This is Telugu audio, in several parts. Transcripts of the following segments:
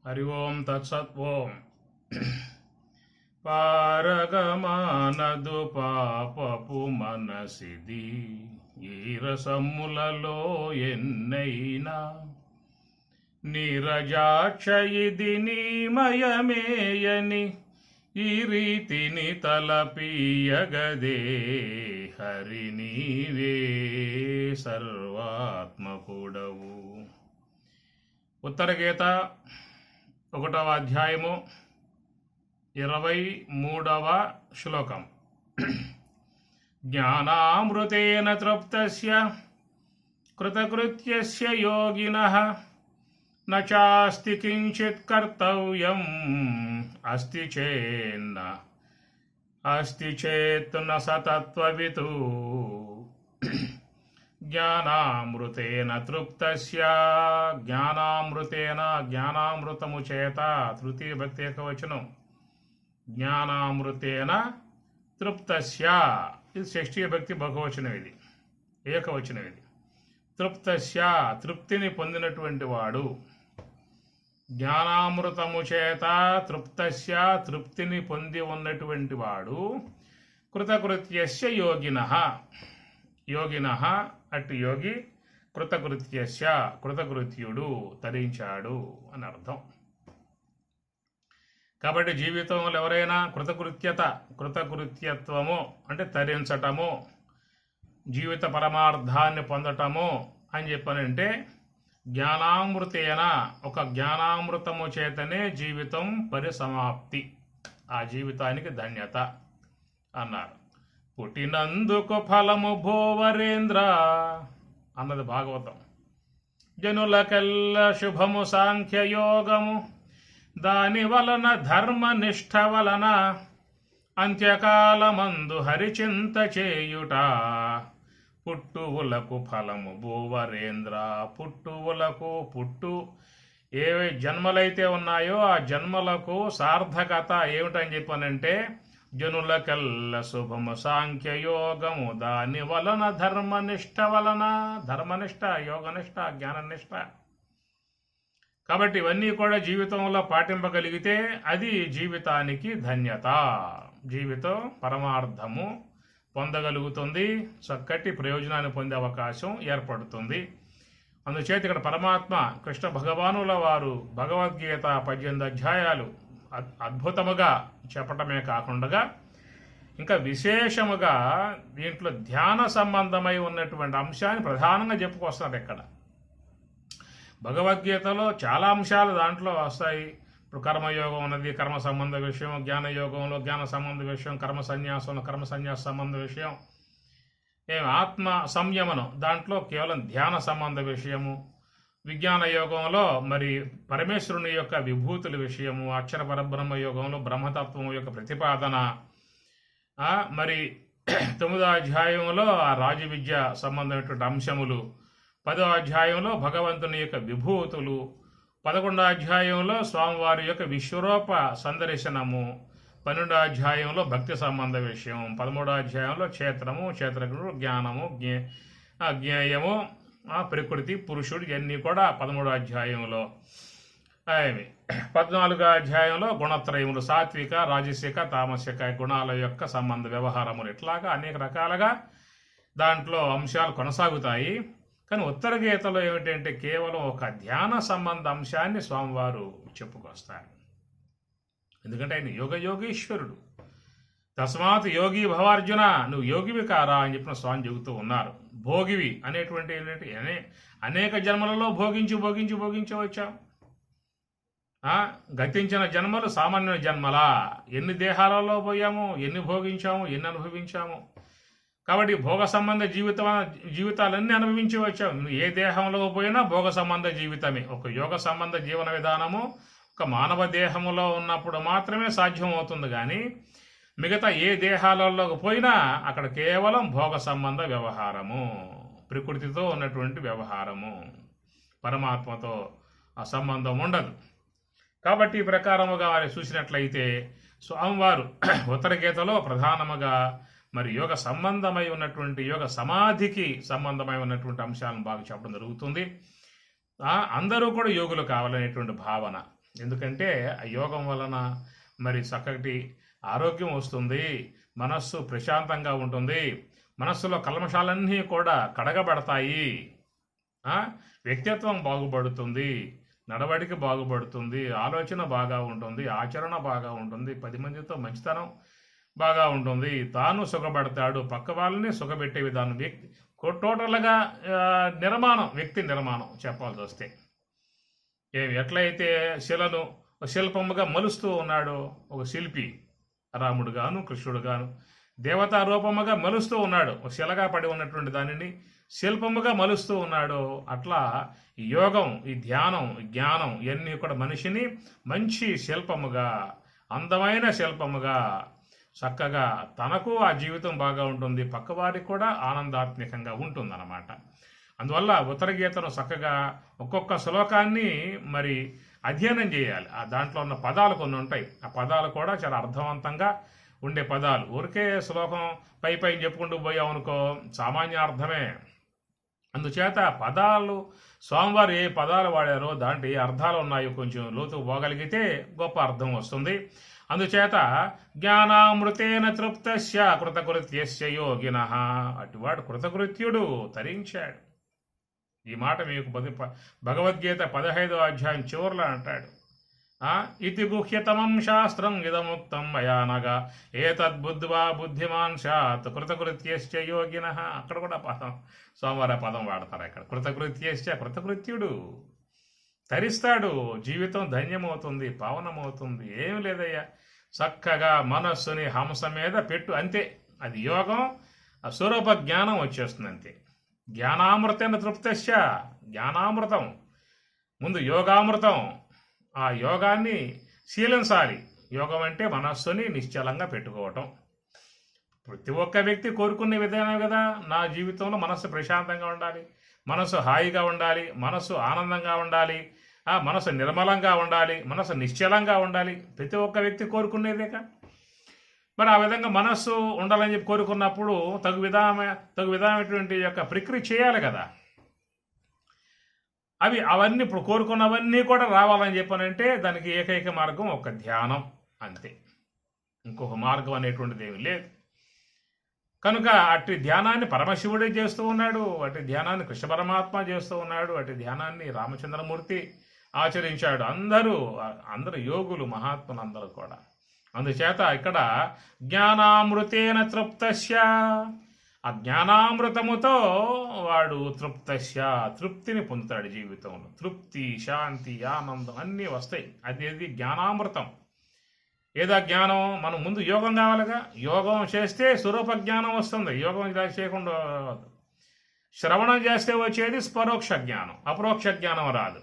హరి ఓం తత్సత్ ఓం. పారగమానదు పాపపు మనసిది ఈ రసములలో ఎన్నైనా, నీరజాక్ష ఇది నీమయమేయని ఈ రీతిని తలపీయగదే. హరి నీవే సర్వాత్మకుడవు. ఉత్తర గీత 1వ అధ్యాయము 23వ శ్లోకం. జ్ఞానామృతేన తృప్తస్య కృతకృత్యస్య యోగినః నచాస్తి కించిత్ కర్తవ్యం అస్తి చేత్ న సతత్వవితు. జ్ఞానామృతేన తృప్తస్య, జ్ఞానామృతేన జ్ఞానామృతము చేత, తృతీయ భక్తి ఏకవచనం. జ్ఞానామృతేన తృప్తస్య, ఇది షష్ఠీయ భక్తి బహువచనం, ఇది ఏకవచనం. ఇది తృప్తస్య, తృప్తిని పొందినటువంటి వాడు. జ్ఞానామృతము చేత తృప్తస్య, తృప్తిని పొంది ఉన్నటువంటి వాడు. కృతకృత్యస్య యోగినః, యోగినః అట్టి యోగి. కృతకృత్యస్య, కృతకృత్యుడు, తరించాడు అని అర్థం. కాబట్టి జీవితంలో ఎవరైనా కృతకృత్యత్వము అంటే తరించటము, జీవిత పరమార్థాన్ని పొందటము అని చెప్పనంటే, జ్ఞానామృతేన, ఒక జ్ఞానామృతము చేతనే జీవితం పరిసమాప్తి, ఆ జీవితానికి ధన్యత అన్నారు. పుట్టినందుకు ఫలము భోవరేంద్ర అన్నది భాగవతం. జనులకెల్ల శుభము సాంఖ్యయోగము, దాని వలన ధర్మనిష్ట వలన అంత్యకాలమందు హరిచింత చేయుట. పుట్టువులకు ఫలము భూవరేంద్ర, పుట్టు ఏ జన్మలైతే ఉన్నాయో ఆ జన్మలకు సార్థకత ఏమిటని చెప్పానంటే, జనులకెల్ల శుభము సాంఖ్యయోగము, దాని వలన ధర్మనిష్ట వలన, ధర్మనిష్ట, యోగనిష్ట, జ్ఞాననిష్ట. కాబట్టి ఇవన్నీ కూడా జీవితంలో పాటింపగలిగితే అది జీవితానికి ధన్యత, జీవితం పరమార్థము పొందగలుగుతుంది, చక్కటి ప్రయోజనాన్ని పొందే అవకాశం ఏర్పడుతుంది. అందుచేత ఇక్కడ పరమాత్మ కృష్ణ భగవానుల వారు భగవద్గీత 18 అధ్యాయాలు అద్భుతముగా చెప్పటమే కాకుండా ఇంకా విశేషముగా దీంట్లో ధ్యాన సంబంధమై ఉన్నటువంటి అంశాన్ని ప్రధానంగా చెప్పుకొస్తున్నారు. ఇక్కడ భగవద్గీతలో చాలా అంశాలు దాంట్లో వస్తాయి. ఇప్పుడు కర్మయోగం ఉన్నది, కర్మ సంబంధ విషయం. జ్ఞానయోగంలో జ్ఞాన సంబంధ విషయం. కర్మ సన్యాసంలో కర్మ సన్యాస సంబంధ విషయం. ఆత్మ సంయమనం దాంట్లో కేవలం ధ్యాన సంబంధ విషయము. విజ్ఞాన యోగంలో మరి పరమేశ్వరుని యొక్క విభూతుల విషయము. అక్షర పరబ్రహ్మ యోగంలో బ్రహ్మతత్వం యొక్క ప్రతిపాదన. మరి 9వ అధ్యాయంలో ఆ రాజవిద్య సంబంధమైనటువంటి అంశములు. 10వ అధ్యాయంలో భగవంతుని యొక్క విభూతులు. 11వ అధ్యాయంలో స్వామివారి యొక్క విశ్వరూప సందర్శనము. 12వ అధ్యాయంలో భక్తి సంబంధ విషయం. 13వ అధ్యాయంలో క్షేత్రము, క్షేత్రజ్ఞుడు, జ్ఞానము, జ్ఞేయము, ప్రకృతి, పురుషుడు, ఇవన్నీ కూడా 13వ అధ్యాయంలో. 14వ అధ్యాయంలో గుణత్రయములు, సాత్విక, రాజసిక, తామసిక గుణాల యొక్క సంబంధ వ్యవహారములు. ఇట్లాగా అనేక రకాలుగా దాంట్లో అంశాలు కొనసాగుతాయి. కానీ ఉత్తర గీతలో ఏమిటంటే కేవలం ఒక ధ్యాన సంబంధ అంశాన్ని స్వామివారు చెప్పుకొస్తారు. ఎందుకంటే ఆయన యోగీశ్వరుడు. తస్మాత్ యోగి భవార్జున, నువ్వు యోగివి కారా అని చెప్పిన స్వామి చెబుతూ ఉన్నారు. భోగివి అనేటువంటి ఏంటంటే అనేక జన్మలలో భోగించి వచ్చాం. గతించిన జన్మలు సామాన్య జన్మలా, ఎన్ని దేహాలలో పోయాము, ఎన్ని భోగించాము, ఎన్ని అనుభవించాము. కాబట్టి భోగ సంబంధ జీవితాలన్నీ అనుభవించి వచ్చాము. ఏ దేహంలో పోయినా భోగ సంబంధ జీవితమే. ఒక యోగ సంబంధ జీవన విధానము ఒక మానవ దేహములో ఉన్నప్పుడు మాత్రమే సాధ్యమవుతుంది. కానీ మిగతా ఏ దేహాలలోకి పోయినా అక్కడ కేవలం భోగ సంబంధ వ్యవహారము, ప్రకృతితో ఉన్నటువంటి వ్యవహారము, పరమాత్మతో ఆ సంబంధం ఉండదు. కాబట్టి ఈ ప్రకారముగా వారు చూసినట్లయితే స్వామివారు ఉత్తర గీతలో ప్రధానముగా మరి యోగ సంబంధమై ఉన్నటువంటి, యోగ సమాధికి సంబంధమై ఉన్నటువంటి అంశాలను బాగా చెప్పడం జరుగుతుంది. అందరూ కూడా యోగులు కావాలనేటువంటి భావన. ఎందుకంటే ఆ యోగం వలన మరి చక్కటి ఆరోగ్యం వస్తుంది, మనస్సు ప్రశాంతంగా ఉంటుంది, మనస్సులో కల్మషాలన్నీ కూడా కడగబడతాయి, వ్యక్తిత్వం బాగుపడుతుంది, నడవడిక బాగుపడుతుంది, ఆలోచన బాగా ఉంటుంది, ఆచరణ బాగా ఉంటుంది, 10 మందితో మంచితనం బాగా ఉంటుంది, తాను సుఖపడతాడు, పక్క వాళ్ళని సుఖపెట్టే విధానం. టోటల్గా నిర్మాణం, వ్యక్తి నిర్మాణం చెప్పాల్సి వస్తే ఎట్లయితే శిలను శిల్పముగా మలుస్తూ ఉన్నాడో ఒక శిల్పి, రాముడు గాను కృష్ణుడు గాను దేవతా రూపముగా మలుస్తూ ఉన్నాడు, ఒక శిలగా పడి ఉన్నటువంటి దానిని శిల్పముగా మలుస్తూ ఉన్నాడు. అట్లా ఈ యోగం, ఈ ధ్యానం, ఈ జ్ఞానం ఇవన్నీ కూడా మనిషిని మంచి శిల్పముగా, అందమైన శిల్పముగా, చక్కగా తనకు ఆ జీవితం బాగా ఉంటుంది, పక్కవారికి కూడా ఆనందాత్మకంగా ఉంటుందన్నమాట. అందువల్ల ఉత్తర గీతను చక్కగా ఒక్కొక్క శ్లోకాన్ని మరి అధ్యయనం చేయాలి. ఆ దాంట్లో ఉన్న పదాలు కొన్ని ఉంటాయి, ఆ పదాలు కూడా చాలా అర్థవంతంగా ఉండే పదాలు. ఊరికే శ్లోకం పై చెప్పుకుంటూ పోయామనుకో సామాన్య అర్థమే. అందుచేత పదాలు స్వామివారు ఏ పదాలు వాడారో దాంట్లో ఏ అర్థాలు ఉన్నాయో కొంచెం లోతుకు పోగలిగితే గొప్ప అర్థం వస్తుంది. అందుచేత జ్ఞానామృతేన తృప్తస్య కృతకృత్యస్య యోగిన, అటువాడు కృతకృత్యుడు, తరించాడు. ఈ మాట మీకు భగవద్గీత 15వ అధ్యాయం చివరిలో అంటాడు, ఇతి గుహ్యతమం శాస్త్రం ఇదముక్తం మయానగా ఏతద్బుద్ధ్వా బుద్ధిమాన్ శాత్ కృతకృత్యశ్చ యోగిన. అక్కడ కూడా పదం సోమవార పదం వాడతారు. అక్కడ కృతకృత్యశ్చ, కృతకృత్యుడు తరిస్తాడు, జీవితం ధన్యమవుతుంది, పావనమవుతుంది. ఏం లేదయ్యా, చక్కగా మనస్సుని హంస మీద పెట్టు, అంతే. అది యోగం, స్వరూప జ్ఞానం వచ్చేస్తుంది అంతే. జ్ఞానామృతేన తృప్తశ్చ, జ్ఞానామృతం ముందు యోగామృతం. ఆ యోగాన్ని శీలించాలి. యోగం అంటే మనస్సుని నిశ్చలంగా పెట్టుకోవటం. ప్రతి ఒక్క వ్యక్తి కోరుకునే విధానం కదా, నా జీవితంలో మనస్సు ప్రశాంతంగా ఉండాలి, మనస్సు హాయిగా ఉండాలి, మనస్సు ఆనందంగా ఉండాలి, మనస్సు నిర్మలంగా ఉండాలి, మనస్సు నిశ్చలంగా ఉండాలి. ప్రతి ఒక్క వ్యక్తి కోరుకునేదేక. మరి ఆ విధంగా మనస్సు ఉండాలని చెప్పి కోరుకున్నప్పుడు తగు విధమైనటువంటి యొక్క ప్రక్రియ చేయాలి కదా. అవన్నీ ఇప్పుడు కోరుకున్నవన్నీ కూడా రావాలని చెప్పానంటే దానికి ఏకైక మార్గం ఒక ధ్యానం అంతే, ఇంకొక మార్గం అనేటువంటిది ఏమి లేదు. కనుక అట్టి ధ్యానాన్ని పరమశివుడే చేస్తూ ఉన్నాడు, అట్టి ధ్యానాన్ని కృష్ణ పరమాత్మ చేస్తూ ఉన్నాడు, అట్టి ధ్యానాన్ని రామచంద్రమూర్తి ఆచరించాడు. అందరూ యోగులు, మహాత్ములు అందరూ కూడా. అందుచేత ఇక్కడ జ్ఞానామృతేన తృప్తస్య, ఆ జ్ఞానామృతముతో వాడు తృప్తస్య, తృప్తిని పొందుతాడు జీవితంలో. తృప్తి, శాంతి, ఆనందం అన్నీ వస్తాయి. అది జ్ఞానామృతం. ఏదా జ్ఞానం? మనం ముందు యోగం కావాలిగా. యోగం చేస్తే స్వరూప జ్ఞానం వస్తుంది. యోగం ఇలా చేయకుండా శ్రవణం చేస్తే వచ్చేది పరోక్ష జ్ఞానం, అపరోక్ష జ్ఞానం రాదు.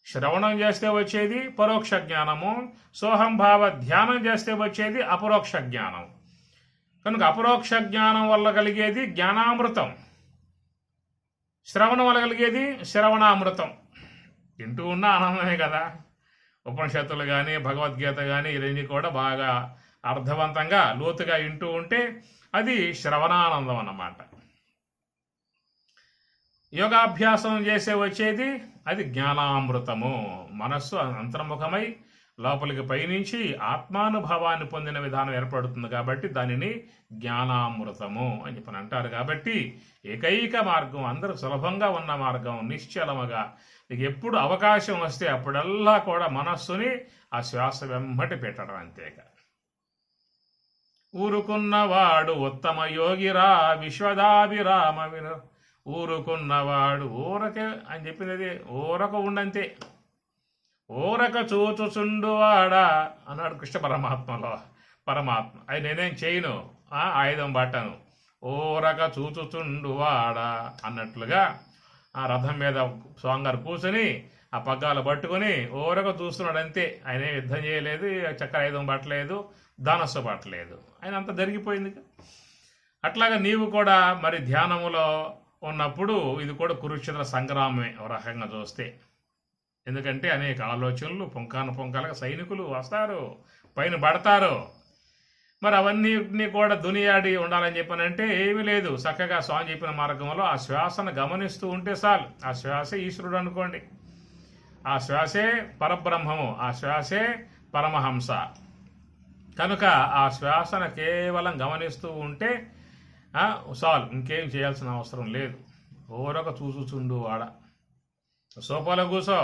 శ్రవణం చేస్తే వచ్చేది పరోక్ష జ్ఞానము, సోహంభావ ధ్యానం చేస్తే వచ్చేది అపరోక్ష జ్ఞానం. కనుక అపరోక్ష జ్ఞానం వల్ల కలిగేది జ్ఞానామృతం, శ్రవణం వల్ల కలిగేది శ్రవణామృతం. వింటూ ఉన్న ఆనందమే కదా. ఉపనిషత్తులు కానీ భగవద్గీత కానీ ఇవన్నీ కూడా బాగా అర్థవంతంగా లోతుగా వింటూ ఉంటే అది శ్రవణానందం అన్నమాట. యోగాభ్యాసం చేసే వచ్చేది అది జ్ఞానామృతము. మనస్సు అంతర్ముఖమై లోపలికి పయనించి ఆత్మానుభవాన్ని పొందిన విధానం ఏర్పడుతుంది కాబట్టి దానిని జ్ఞానామృతము అని చెప్పని అంటారు. కాబట్టి ఏకైక మార్గం, అందరూ సులభంగా ఉన్న మార్గం, నిశ్చలముగా ఎప్పుడు అవకాశం వస్తే అప్పుడల్లా కూడా మనస్సుని ఆ శ్వాస వెంబటి పెట్టడం అంతేగా. ఊరుకున్నవాడు ఉత్తమ యోగిరా విశ్వదాభిరామ విను. ఊరుకున్నవాడు ఊరకే అని చెప్పింది, ఊరక ఉండంతే. ఊరక చూచుచుండువాడా అన్నాడు కృష్ణ పరమాత్మ. అది నేనేం చేయను, ఆయుధం పట్టను, ఊరక చూచుచుండువాడా అన్నట్లుగా ఆ రథం మీద స్వామిగారు కూర్చొని ఆ పగ్గాలు పట్టుకొని ఊరక చూస్తున్నాడు అంతే. ఆయన యుద్ధం చేయలేదు, చక్ర ఆయుధం పట్టలేదు, ధనస్సు పట్టలేదు, ఆయన అంతా జరిగిపోయింది. అట్లాగా నీవు కూడా మరి ధ్యానములో ఉన్నప్పుడు ఇది కూడా కురుక్షేత్ర సంగ్రామమే ఒక రకంగా చూస్తే. ఎందుకంటే అనేక ఆలోచనలు పుంకాలుగా సైనికులు వస్తారు, పైన పడతారు. మరి అవన్నీ కూడా దునియాడి ఉండాలని చెప్పానంటే ఏమీ లేదు. చక్కగా స్వామి చెప్పిన మార్గంలో ఆ శ్వాసను గమనిస్తూ ఉంటే చాలు. ఆ శ్వాస ఈశ్వరుడు అనుకోండి. ఆ శ్వాసే పరబ్రహ్మము, ఆ శ్వాసే పరమహంస. కనుక ఆ శ్వాసను కేవలం గమనిస్తూ ఉంటే చాలు, ఇంకేం చేయాల్సిన అవసరం లేదు. ఓరొక చూచుచుండు వాడ. సోఫాలో కూర్చో,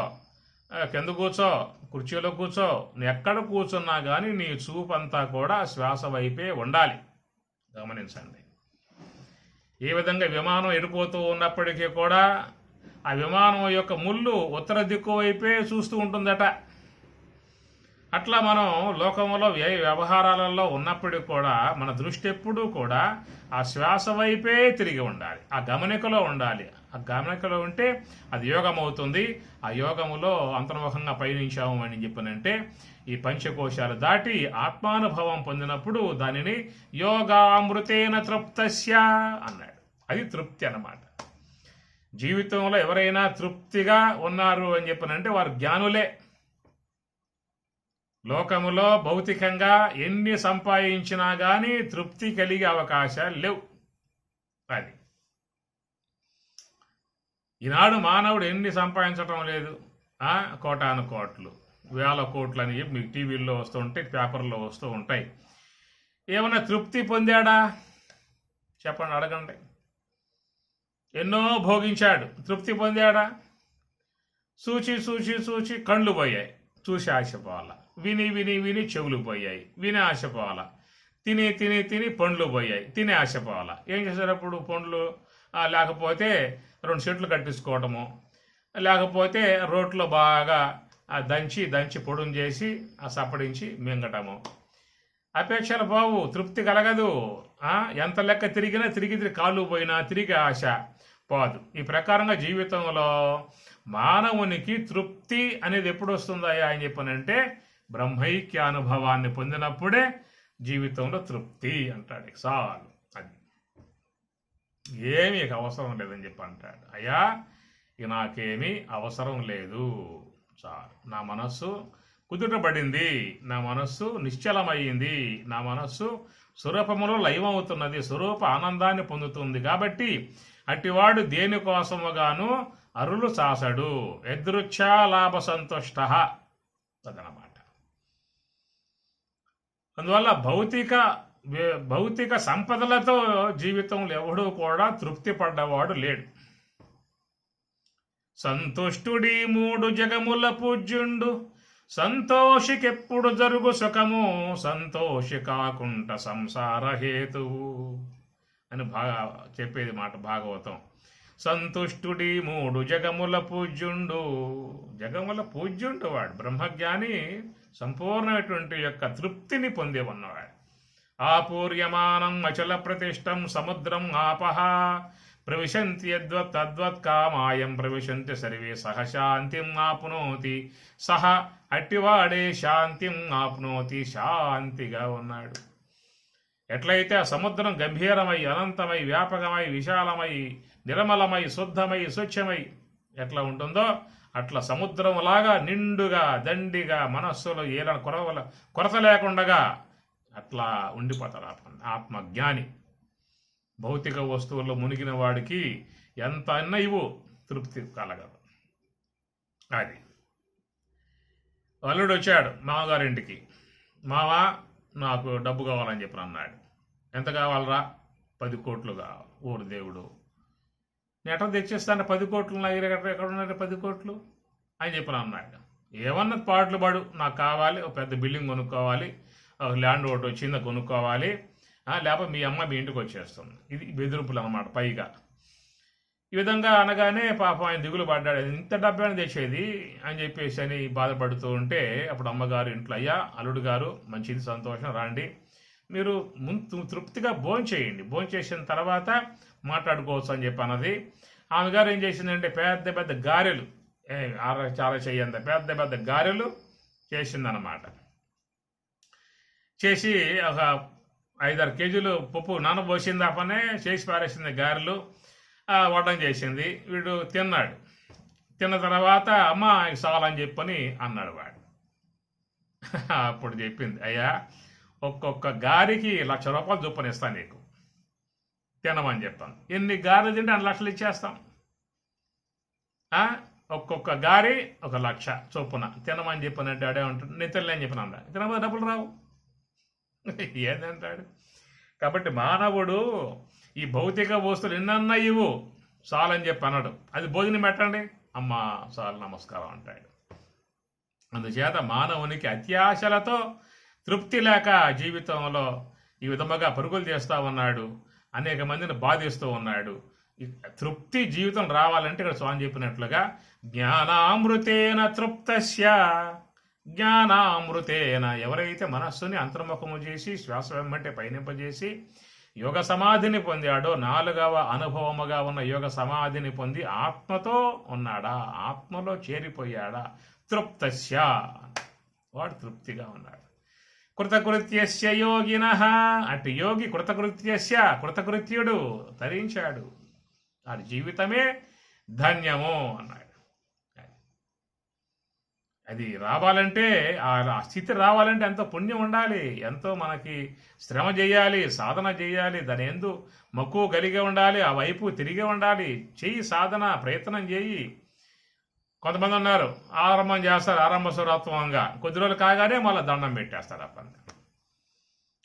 కింద కూర్చో, కుర్చీలో కూర్చో, నువ్వు ఎక్కడ కూర్చున్నా కానీ నీ చూపు అంతా కూడా శ్వాస వైపే ఉండాలి. గమనించండి. ఏ విధంగా విమానం వెళ్ళిపోతూ ఉన్నప్పటికీ కూడా ఆ విమానం యొక్క ముళ్ళు ఉత్తర దిక్కు వైపే చూస్తూ ఉంటుందట. అట్లా మనం లోకంలో వ్యవహారాలలో ఉన్నప్పటికీ కూడా మన దృష్టి ఎప్పుడూ కూడా ఆ శ్వాస వైపే తిరిగి ఉండాలి, ఆ గమనికలో ఉండాలి. ఆ గమనికలో ఉంటే అది యోగం అవుతుంది. ఆ యోగములో అంతర్ముఖంగా పయనించాము అని చెప్పనంటే ఈ పంచకోశాలు దాటి ఆత్మానుభవం పొందినప్పుడు దానిని యోగామృతేన తృప్తస్య అన్నాడు. అది తృప్తి అన్నమాట. జీవితంలో ఎవరైనా తృప్తిగా ఉన్నారు అని చెప్పనంటే వారు జ్ఞానులే. లోకములో భౌతికంగా ఎన్ని సంపాదించినా కానీ తృప్తి కలిగే అవకాశాలు లేవు. అది ఈనాడు మానవుడు ఎన్ని సంపాదించటం లేదు, కోటాను కోట్లు, వేల కోట్లు అని చెప్పి మీకు టీవీల్లో వస్తూ ఉంటాయి, పేపర్లో వస్తూ ఉంటాయి. ఏమైనా తృప్తి పొందాడా చెప్పండి, అడగండి. ఎన్నో భోగించాడు, తృప్తి పొందాడా? చూచి చూచి చూచి కళ్ళు పోయాయి, చూసి ఆశపోవాలా. విని విని విని చెవులు పోయాయి, విని ఆశపోవాలా. తిని తిని తిని పండ్లు పోయాయి, తిని ఆశపోవాలా. ఏం చేశారు అప్పుడు? పండ్లు లేకపోతే 2 చెట్లు కట్టించుకోవటము, లేకపోతే రోట్లో బాగా దంచి దంచి పొడును చేసి సప్పడించి మింగటము. అపేక్షలు బావు, తృప్తి కలగదు. ఎంత లెక్క తిరిగినా తిరిగి కాళ్ళు పోయినా తిరిగి ఆశ పోదు. ఈ ప్రకారంగా జీవితంలో మానవునికి తృప్తి అనేది ఎప్పుడు వస్తుందయ్యా అని చెప్పనంటే బ్రహ్మైక్యానుభవాన్ని పొందినప్పుడే జీవితంలో తృప్తి అంటాడు. చాలు, అది ఏమీ అవసరం లేదని చెప్పి అంటాడు. అయ్యా ఇక నాకేమీ అవసరం లేదు, చాలు. నా మనస్సు కుదుటపడింది, నా మనస్సు నిశ్చలమయ్యింది, నా మనస్సు స్వరూపములో లయమవుతున్నది, స్వరూప ఆనందాన్ని పొందుతుంది. కాబట్టి అట్టివాడు దేనికోసముగాను అరులు చాసడు. యదృచ్ఛా లాభ సంతుష్ట అదనమాట. అందువల్ల భౌతిక సంపదలతో జీవితంలో ఎవడూ కూడా తృప్తి పడ్డవాడు లేడు. సంతుష్టుడి 3 జగముల పూజ్యుండు, సంతోషికెప్పుడు జరుగు సుఖము, సంతోషి కాకుంట సంసార హేతువు అని చెప్పేది మాట భాగవతం. సంతుష్టుడి 3 జగముల పూజ్యుండు, జగముల పూజ్యుండు వాడు బ్రహ్మజ్ఞాని, సంపూర్ణమైనటువంటి యొక్క తృప్తిని పొంది ఉన్నవాడు. ఆపూర్యమానం అచల ప్రతిష్టం సముద్రం ఆపహ, ప్రవిశంతి యద్వత్ తద్వత్ కామాయం ప్రవిశంతి సర్వే సహ శాంతిం ఆప్నోతి, సహ అట్టివాడే శాంతిం ఆప్నోతి, శాంతిగా ఉన్నాడు. ఎట్లయితే ఆ సముద్రం గంభీరమై అనంతమై వ్యాపకమై విశాలమై నిర్మలమై శుద్ధమై స్వచ్ఛమై ఎట్లా ఉంటుందో అట్లా సముద్రంలాగా నిండుగా దండిగా మనస్సులో ఏదైనా కొరత లేకుండగా అట్లా ఉండిపోతారు ఆత్మజ్ఞాని. భౌతిక వస్తువుల్లో మునిగిన వాడికి ఎంత అన్న ఇవ్వు తృప్తి కలగదు. అది అల్లుడు వచ్చాడు మామగారింటికి. మామ నాకు డబ్బు కావాలని చెప్పి అన్నాడు. ఎంత కావాలరా? 10 కోట్లు కావాలి. ఊరు దేవుడు, నేను ఎట్లా తెచ్చేస్తాను 10 కోట్లు? నా ఎక్కడ ఉన్నాయి 10 కోట్లు అని చెప్పి అన్నాడు. ఏమన్నా పాటలు పడు, నాకు కావాలి, ఒక పెద్ద బిల్డింగ్ కొనుక్కోవాలి, ఒక ల్యాండ్ ఒకటి వచ్చింది కొనుక్కోవాలి, లేకపోతే మీ అమ్మ మీ ఇంటికి వచ్చేస్తుంది. ఇది బెదిరింపులు అన్నమాట పైగా. ఈ విధంగా అనగానే పాపం ఆయన దిగులు పడ్డాడు. ఇంత డబ్బైనా తెచ్చేది అని చెప్పేసి అని బాధపడుతూ ఉంటే అప్పుడు అమ్మగారు ఇంట్లో, అయ్యా అల్లుడు గారు మంచిది, సంతోషం, రండి, మీరు తృప్తిగా భోంచేయండి, భోంచేసిన తర్వాత మాట్లాడుకోవచ్చు అని చెప్పి అన్నది. ఆమె గారు ఏం చేసిందంటే పెద్ద పెద్ద గారెలు, చాలా చెయ్యంత పెద్ద పెద్ద గారెలు చేసిందన్నమాట. చేసి ఒక 5-6 కేజీలు పప్పు నానబోసింది, ఆ పనే చేసి పారేసింది గారెలు, వడ్డం చేసింది. వీడు తిన్నాడు. తిన్న తర్వాత అమ్మ చాలని చెప్పని అన్నాడు వాడు. అప్పుడు చెప్పింది, అయ్యా ఒక్కొక్క గారికి 1,00,000 రూపాయలు చొప్పున ఇస్తాను నీకు, తినమని చెప్పాను. ఎన్ని గారెలు తింటే 2 లక్షలు ఇచ్చేస్తాం. ఒక్కొక్క గారి 1,00,000 చొప్పున తినమని చెప్పినట్టు ఆడే ఉంటాడు. నేను తినలేని చెప్పిన అందా తినకపోతే డబ్బులు రావు. ఏందంటాడు. కాబట్టి మానవుడు ఈ భౌతిక వస్తువులు ఎన్నన్నా ఇవ్వు చాలని చెప్పి అన్నాడు. అది భోజనం పెట్టండి, అమ్మా చాలు నమస్కారం అంటాడు. అందుచేత మానవునికి అత్యాశలతో తృప్తి లేక జీవితంలో ఈ విధముగా పరుగులు చేస్తూ ఉన్నాడు, అనేక మందిని బాధిస్తూ ఉన్నాడు. తృప్తి జీవితం రావాలంటే ఇక్కడ స్వామి చెప్పినట్లుగా జ్ఞానామృతేన తృప్తస్య, జ్ఞానామృతేన ఎవరైతే మనస్సుని అంతర్ముఖము చేసి శ్వాస వెంబటే పయనింపజేసి యోగ సమాధిని పొందాడో, 4వ అనుభవముగా ఉన్న యోగ సమాధిని పొంది ఆత్మతో ఉన్నాడా, ఆత్మలో చేరిపోయాడా, తృప్తస్య వాడు తృప్తిగా ఉన్నాడు. కృతకృత్యస్య యోగిన అంటే యోగి కృతకృత్యస్య కృతకృత్యుడు తరించాడు, వాడి జీవితమే ధన్యము అన్నాడు. అది రావాలంటే ఆ స్థితి రావాలంటే ఎంతో పుణ్యం ఉండాలి, ఎంతో మనకి శ్రమ చేయాలి, సాధన చేయాలి, దాని ఎందు మక్కువ కలిగి ఉండాలి, ఆ వైపు తిరిగి ఉండాలి. చెయ్యి సాధన, ప్రయత్నం చేయి. కొంతమంది ఉన్నారు ఆరంభం చేస్తారు ఆరంభ స్వరత్వంగా, కొద్ది రోజులు కాగానే మళ్ళీ దండం పెట్టేస్తారు ఆ పని.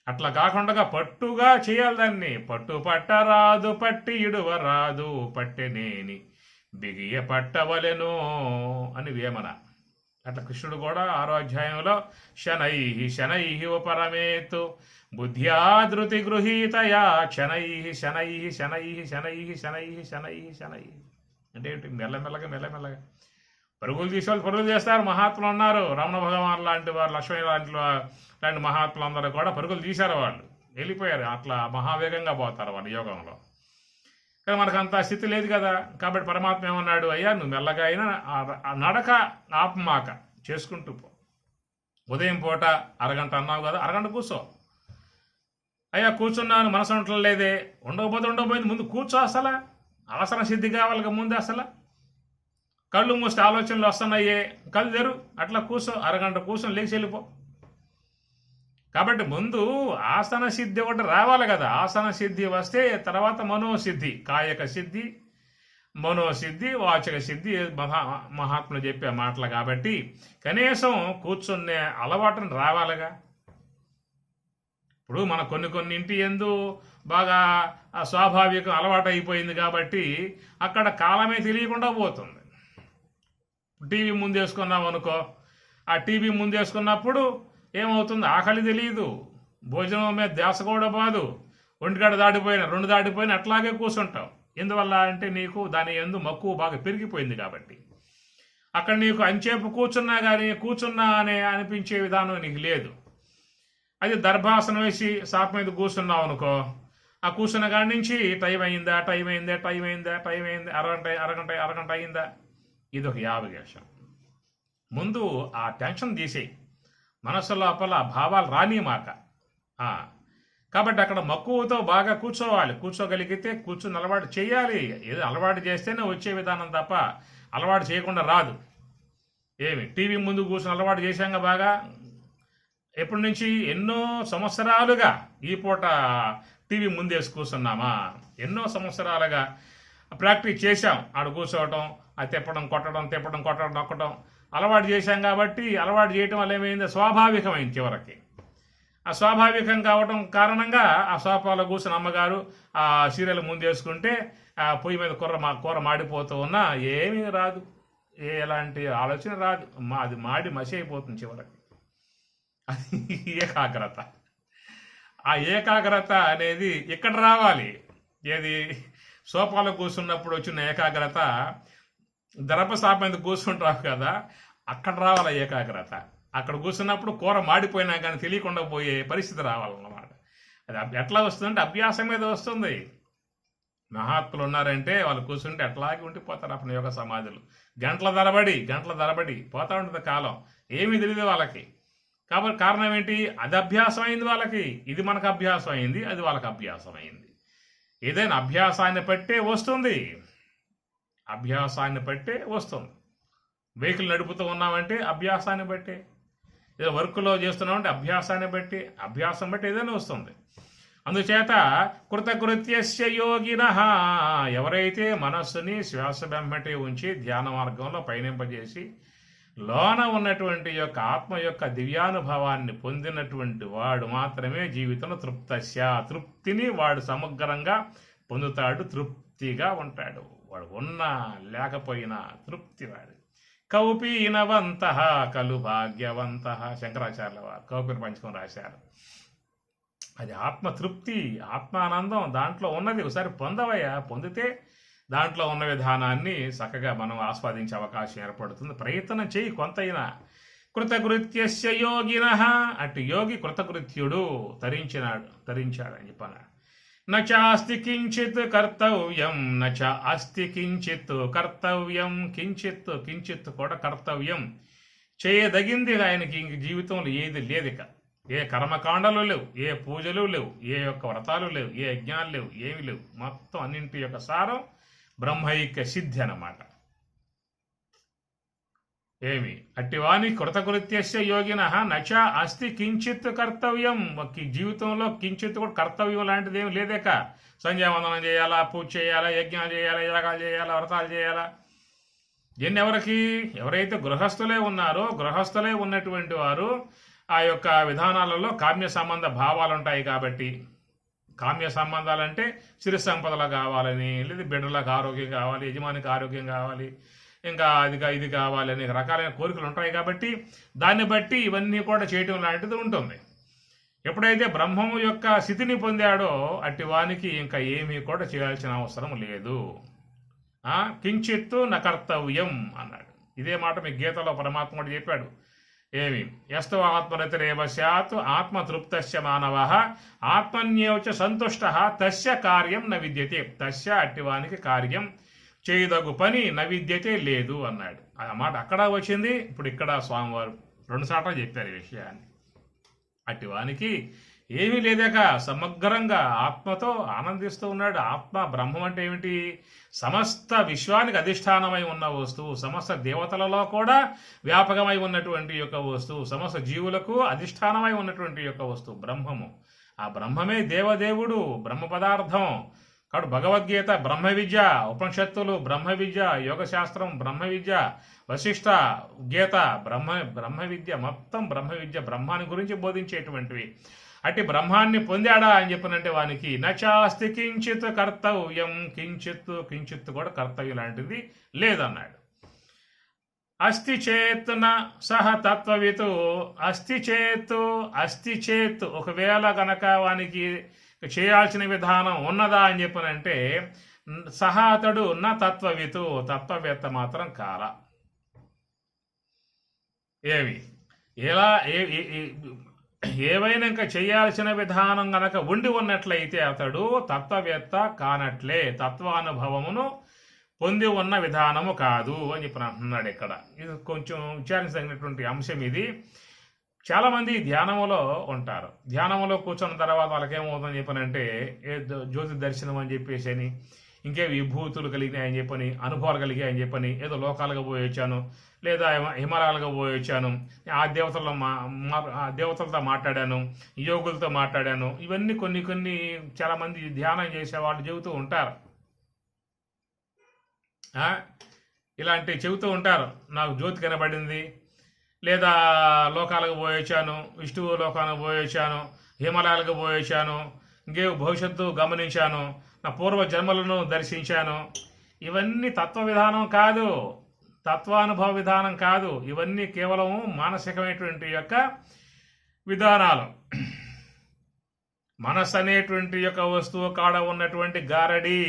అట్లా కాకుండా పట్టుగా చేయాలి దాన్ని. పట్టు పట్టరాదు పట్టి ఇడువ రాదు పట్టెనేని బిగియ పట్టవలెను అని వేమన. అట్లా కృష్ణుడు కూడా 6వ అధ్యాయంలో శనై శనై ఉపరమేతు బుద్ధ్యా ధృతి గృహీతయా శనై శనై శనై శనై శనై శనై శనై అంటే ఏంటి? మెల్లమెల్లగా మెల్లమెల్లగా పరుగులు తీసేవాళ్ళు పరుగులు చేస్తారు. మహాత్ములు ఉన్నారు, రమణ భగవాన్ లాంటి వారు, లక్ష్మీ లాంటి మహాత్ములు అందరూ కూడా పరుగులు తీశారు, వాళ్ళు వెళ్ళిపోయారు. అట్లా మహావేగంగా పోతారు వాళ్ళు యోగంలో. కానీ మనకు అంత స్థితి లేదు కదా. కాబట్టి పరమాత్మ ఏమన్నాడు, అయ్యా నువ్వు మెల్లగా అయినా నడక ఆపమాక, చేసుకుంటూ పో. ఉదయం పూట అరగంట అన్నావు కదా, అరగంట కూర్చో. అయ్యా కూర్చున్నాను మనసు ఉండలేదే, ఉండకపోయింది ముందు కూర్చో. అసలు ఆసన సిద్ధి కావాలి ముందు. అసలు కళ్ళు మూస్తే ఆలోచనలు వస్తున్నాయే, కళ్ళు తెరు, అట్లా కూర్చో, అరగంట కూర్చొని లేచి వెళ్ళిపో. కాబట్టి ముందు ఆసన సిద్ధి ఒకటి రావాలి కదా. ఆసన సిద్ధి వస్తే తర్వాత మనోసిద్ధి, కాయక సిద్ధి, మనోసిద్ధి, వాచక సిద్ధి మహాత్ములు చెప్పే మాటలు. కాబట్టి కనీసం కూర్చునే అలవాటుని రావాలిగా. ఇప్పుడు మన కొన్ని ఇంటి యందు బాగా స్వాభావికం అలవాటు అయిపోయింది కాబట్టి అక్కడ కాలమే తెలియకుండా పోతుంది. టీవీ ముందేసుకున్నాం అనుకో, ఆ టీవీ ముందేసుకున్నప్పుడు ఏమవుతుంది, ఆకలి తెలియదు, భోజనం మీద ధ్యాస కూడా బాదు, 1 గంట దాటిపోయినా 2 దాటిపోయినా అట్లాగే కూర్చుంటావు. ఎందువల్ల అంటే నీకు దాని యందు మక్కువ బాగా పెరిగిపోయింది కాబట్టి. అక్కడ నీకు అంచేపు కూర్చున్నా కానీ కూర్చున్నా అనే అనిపించే విధానం నీకు లేదు. అది దర్భాసనం వేసి సాప్ మీద కూర్చున్నావు అనుకో, ఆ కూర్చున్న కాడి నుంచి టైం అయిందా అరగంట అయిందా, ఇది ఒక 50 నిమిషం. ముందు ఆ టెన్షన్ తీసేయి, మనసు లోపల భావాలు రానిమాక. కాబట్టి అక్కడ మక్కువతో బాగా కూర్చోవాలి. కూర్చోగలిగితే కూర్చుని అలవాటు చేయాలి. ఏదో అలవాటు చేస్తేనే వచ్చే విధానం తప్ప అలవాటు చేయకుండా రాదు. ఏమి టీవీ ముందు కూర్చొని అలవాటు చేశాంగా బాగా, ఎప్పటి నుంచి ఎన్నో సంవత్సరాలుగా ఈ పూట టీవీ ముందేసి కూర్చున్నామా, ఎన్నో సంవత్సరాలుగా ప్రాక్టీస్ చేశాం. ఆడ కూర్చోవటం, అది తిప్పడం కొట్టడం నొక్కడం అలవాటు చేశాం. కాబట్టి అలవాటు చేయటం వల్ల ఏమైంది, స్వాభావికమైంది. చివరికి ఆ స్వాభావికం కావటం కారణంగా ఆ సోఫాలో కూర్చుని అమ్మగారు ఆ సీరియల్ ముందేసుకుంటే ఆ పొయ్యి మీద కూర మాడిపోతూ ఉన్నా ఏమీ రాదు, ఎలాంటి ఆలోచన రాదు. అది మాడి మసి అయిపోతుంది చివరికి. అది ఏకాగ్రత. ఆ ఏకాగ్రత అనేది ఇక్కడ రావాలి. ఏది సోఫాలో కూర్చున్నప్పుడు వచ్చిన ఏకాగ్రత దర్భసాప మీద కూర్చుంటావు కదా, అక్కడ రావాలి ఏకాగ్రత. అక్కడ కూర్చున్నప్పుడు కూర మాడిపోయినా కానీ తెలియకుండా పోయే పరిస్థితి రావాలన్నమాట. అది ఎట్లా వస్తుందంటే అభ్యాసం మీద వస్తుంది. మహాత్ములు ఉన్నారంటే వాళ్ళు కూర్చుంటే అట్లాగే ఉండిపోతారు. అప్పుడు యోగ సమాధులు గంటల తరబడి పోతా ఉంటుంది కాలం, ఏమీ తెలియదు వాళ్ళకి. కాబట్టి కారణం ఏంటి, అది అభ్యాసం అయింది వాళ్ళకి, ఇది మనకు అభ్యాసం అయింది, అది వాళ్ళకి అభ్యాసం అయింది. ఏదైనా అభ్యాసాన్ని బట్టే వస్తుంది, వెహికల్ నడుపుతూ ఉన్నామంటే అభ్యాసాన్ని బట్టే, ఏదో వర్క్లో చేస్తున్నామంటే అభ్యాసాన్ని బట్టి ఏదైనా వస్తుంది. అందుచేత కృతకృత్యస్య యోగినః, ఎవరైతే మనస్సుని శ్వాస వెంబటి ఉంచి ధ్యాన మార్గంలో పయనింపజేసి లోన ఉన్నటువంటి యొక్క ఆత్మ యొక్క దివ్యానుభవాన్ని పొందినటువంటి వాడు మాత్రమే జీవితంలో తృప్తిని వాడు సమగ్రంగా పొందుతాడు, తృప్తిగా ఉంటాడు. వాడు ఉన్నా లేకపోయినా తృప్తి వాడు. కౌపీనవంత కలు భాగ్యవంత, శంకరాచార్యుల వారు కౌపీన పంచకం రాశారు. అది ఆత్మతృప్తి, ఆత్మానందం దాంట్లో ఉన్నది. ఒకసారి పొందవయ్యా, పొందితే దాంట్లో ఉన్న విధానాన్ని చక్కగా మనం ఆస్వాదించే అవకాశం ఏర్పడుతుంది. ప్రయత్నం చేయి కొంతైనా. కృతకృత్యస్య యోగినః, అటు యోగి కృతకృత్యుడు, తరించాడని చెప్పాను. నచాస్తి కించిత్ కర్తవ్యం, నచ అస్తి కించిత్ కర్తవ్యం, కించిత్ కూడా కర్తవ్యం, చేయదగింది ఆయనకి ఇంక జీవితంలో ఏది లేదు. ఇక ఏ కర్మకాండలు లేవు, ఏ పూజలు లేవు, ఏ యొక్క వ్రతాలు లేవు, ఏ యజ్ఞాలు లేవు, ఏమి లేవు. మొత్తం అన్నింటి యొక్క సారం బ్రహ్మైక్య సిద్ధి అన్నమాట. ఏమి అట్టివాని కృతకృత్యస్య యోగినః నచ అస్తి కించిత్ కర్తవ్యం, జీవితంలో కించిత్ కూడా కర్తవ్యం లాంటిది ఏమి లేదేక. సంధ్యావందనం చేయాలా, పూజ చేయాలా, యజ్ఞాలు చేయాలా, యాగాలు చేయాలా, వ్రతాలు చేయాలా. దీన్ని ఎవరైతే గృహస్థులే ఉన్నారో, గృహస్థులే ఉన్నటువంటి వారు ఆ యొక్క విధానాలలో కామ్య సంబంధ భావాలు ఉంటాయి. కాబట్టి కామ్య సంబంధాలంటే సిరి సంపదలు కావాలని, లేదా బిడ్డలకు ఆరోగ్యం కావాలి, యజమానికి ఆరోగ్యం కావాలి, ఇంకా ఇది కావాలి, అనేక రకాలైన కోరికలు ఉంటాయి. కాబట్టి దాన్ని బట్టి ఇవన్నీ కూడా చేయటం లాంటిది ఉంటుంది. ఎప్పుడైతే బ్రహ్మము యొక్క స్థితిని పొందాడో అట్టి వానికి ఇంకా ఏమీ కూడా చేయాల్సిన అవసరం లేదు. కించిత్తు నకర్తవ్యం అన్నాడు. ఇదే మాట మీ గీతలో పరమాత్మ కూడా చెప్పాడు. ఏమి యస్తు ఆత్మరతిరేవ స్యాత్ ఆత్మతృప్తస్య మానవః ఆత్మన్యేవచ సంతుష్టః తస్య కార్యం న విద్యతే, తస్య అట్టివానికి కార్యం చేయదగు పని న విద్యతే లేదు అన్నాడు. ఆ మాట అక్కడ వచ్చింది, ఇప్పుడు ఇక్కడ స్వామివారు 2 సార్లు చెప్పారు ఈ విషయాన్ని. అట్టివానికి ఏమీ లేదాక సమగ్రంగా ఆత్మతో ఆనందిస్తూ ఉన్నాడు. ఆత్మ బ్రహ్మం అంటే ఏమిటి? సమస్త విశ్వానికి అధిష్టానమై ఉన్న వస్తువు, సమస్త దేవతలలో కూడా వ్యాపకమై ఉన్నటువంటి యొక్క వస్తువు, సమస్త జీవులకు అధిష్టానమై ఉన్నటువంటి యొక్క వస్తువు బ్రహ్మము. ఆ బ్రహ్మమే దేవదేవుడు, బ్రహ్మ పదార్థం. కాబట్టి భగవద్గీత బ్రహ్మ విద్య, ఉపనిషత్తులు బ్రహ్మ విద్య, యోగశాస్త్రం బ్రహ్మ విద్య, వశిష్ఠ గీత బ్రహ్మ విద్య, మొత్తం బ్రహ్మ విద్య, బ్రహ్మాన్ని గురించి బోధించేటువంటివి. అట్టి బ్రహ్మాన్ని పొందాడా అని చెప్పనంటే వానికి నచాస్తి కించిత్ కర్తవ్యం, కించిత్ కూడా కర్తవ్యం లాంటిది లేదన్నాడు. అస్తి చేత్ న సహ తత్వవితు, అస్తి చేత్ ఒకవేళ గనక వానికి చేయాల్సిన విధానం ఉన్నదా అని చెప్పనంటే సహా అతడు నా తత్వవితు, తత్వవేత్త మాత్రం కాల. ఏవైనా ఇంకా చేయాల్సిన విధానం గనక ఉండి ఉన్నట్లయితే అతడు తత్వవేత్త కానట్లే, తత్వానుభవమును పొంది ఉన్న విధానము కాదు అని చెప్పి అంటున్నాడు ఇక్కడ. ఇది కొంచెం విచారించదగినటువంటి అంశం. ఇది చాలామంది ధ్యానములో ఉంటారు. ధ్యానంలో కూర్చున్న తర్వాత వాళ్ళకేమవుతుందని చెప్పనంటే జ్యోతి దర్శనం అని చెప్పేసి అని, ఇంకే విభూతులు కలిగినాయని చెప్పని, అనుభవాలు కలిగాయని చెప్పని, ఏదో లోకాలుగా పోయి వచ్చాను, లేదా హిమాలయాలుగా పోయి వచ్చాను, ఆ దేవతలతో మాట్లాడాను, యోగులతో మాట్లాడాను. ఇవన్నీ కొన్ని చాలామంది ధ్యానం చేసే వాళ్ళు చెబుతూ ఉంటారు. ఇలాంటివి చెబుతూ ఉంటారు. నాకు జ్యోతి కనబడింది, లేదా లోకాలకు పోయొచ్చాను, విష్ణువు లోకాలకు పోయొచ్చాను, హిమాలయాలకు పోయొచ్చాను, ఇంకే భవిష్యత్తు గమనించాను, నా పూర్వ జన్మలను దర్శించాను. ఇవన్నీ తత్వ విధానం కాదు, తత్వానుభవ విధానం కాదు. ఇవన్నీ కేవలం మానసికమైనటువంటి యొక్క విధానాలు. మనస్సు అనేటువంటి యొక్క వస్తువు కాడ ఉన్నటువంటి గారడి.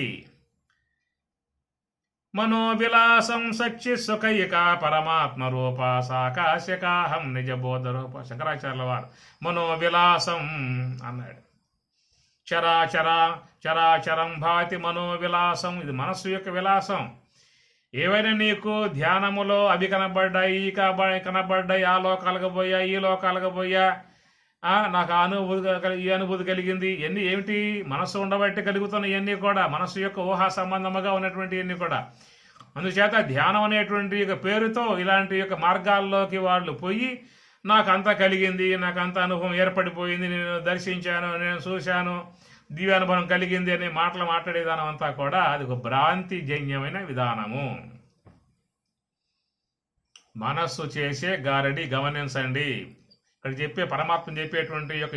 మనోవిలాసం సచ్చి సుఖయిక పరమాత్మ రూప సాకాశకాహం నిజబోధ రూప. శంకరాచార్యుల వారు మనోవిలాసం అన్నాడు. చరాచరం భాతి మనోవిలాసం. ఇది మనస్సు యొక్క విలాసం. ఏవైనా నీకు ధ్యానములో అవి కనబడ్డాయి, కనబడ్డాయి, ఆ లోకాలకు పోయా, ఈ లోకాలకు పోయా, నాకు ఈ అనుభూతి కలిగింది, ఇవన్నీ ఏమిటి? మనస్సు ఉండబట్టి కలుగుతున్న ఇవన్నీ కూడా మనస్సు యొక్క ఊహా సంబంధముగా ఉన్నటువంటి ఇవన్నీ కూడా. అందుచేత ధ్యానం అనేటువంటి పేరుతో ఇలాంటి యొక్క మార్గాల్లోకి వాళ్ళు పోయి నాకు అంతా కలిగింది, నాకు అంత అనుభవం ఏర్పడిపోయింది, నేను దర్శించాను, నేను చూశాను, దివ్యానుభవం కలిగింది అనే మాటలు మాట్లాడే విధానం అంతా కూడా అది ఒక భ్రాంతిజన్యమైన విధానము. మనస్సు చేసే గారడి గమనించండి. ఇక్కడ చెప్పే పరమాత్మ చెప్పేటువంటి యొక్క